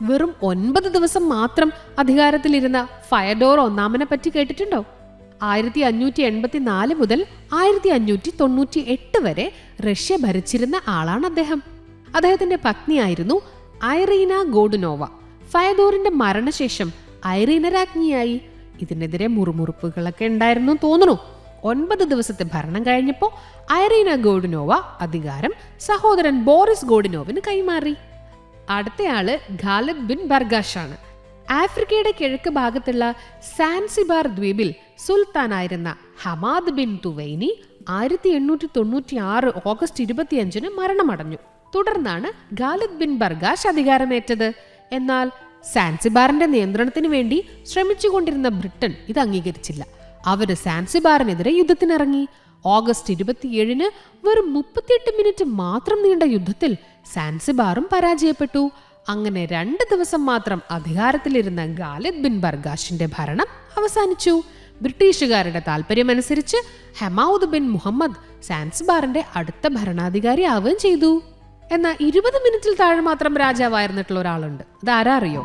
വെറും 9 ദിവസം മാത്രം അധികാരത്തിലിരുന്ന ഫയഡോർ ഒന്നാമനെ പറ്റി കേട്ടിട്ടുണ്ടോ? 1584 മുതൽ 1598 വരെ റഷ്യ ഭരിച്ചിരുന്ന ആളാണ് അദ്ദേഹം. അദ്ദേഹത്തിന്റെ പത്നിയായിരുന്നു ഐറീന ഗോഡുനോവ. ഫയഡോറിന്റെ മരണശേഷം ഐറീന രാജ്ഞിയായി. ഇതിനെതിരെ മുറുമുറുപ്പുകളൊക്കെ ഉണ്ടായിരുന്നു തോന്നുന്നു. 9 ദിവസത്തെ ഭരണം കഴിഞ്ഞപ്പോൾ ഐറീന ഗോഡുനോവ അധികാരം സഹോദരൻ ബോറിസ് ഗോഡുനോവിന് കൈമാറി. അടുത്തയാള് ഖാലിദ് ബിൻ ബർഗാഷ് ആണ്. ആഫ്രിക്കയുടെ കിഴക്ക് ഭാഗത്തുള്ള സാൻസിബാർ ദ്വീപിൽ സുൽത്താനായിരുന്ന ഹമാദ് ബിൻ തുവൈനി 1896 ഓഗസ്റ്റ് 25 മരണമടഞ്ഞു. തുടർന്നാണ് ഖാലിദ് ബിൻ ബർഗാഷ് അധികാരമേറ്റത്. എന്നാൽ സാൻസിബാറിന്റെ നിയന്ത്രണത്തിന് വേണ്ടി ശ്രമിച്ചുകൊണ്ടിരുന്ന ബ്രിട്ടൻ ഇത് അംഗീകരിച്ചില്ല. അവര് സാൻസിബാറിനെതിരെ യുദ്ധത്തിനിറങ്ങി. ഓഗസ്റ്റ് 27 വെറും 38 മിനിറ്റ് മാത്രം നീണ്ട യുദ്ധത്തിൽ സാൻസിബാറും പരാജയപ്പെട്ടു. അങ്ങനെ 2 ദിവസം മാത്രം അധികാരത്തിലിരുന്ന ഖാലിദ് ബിൻ ബർഗാഷിന്റെ ഭരണം അവസാനിച്ചു. ബ്രിട്ടീഷുകാരുടെ താല്പര്യമനുസരിച്ച് ഹമൌദ് ബിൻ മുഹമ്മദ് സാൻസിബാറിന്റെ അടുത്ത ഭരണാധികാരി ആവുകയും ചെയ്തു. എന്നാൽ 20 മിനിറ്റിൽ താഴെ മാത്രം രാജാവായിരുന്നിട്ടുള്ള ഒരാളുണ്ട്. അതാരാ അറിയോ?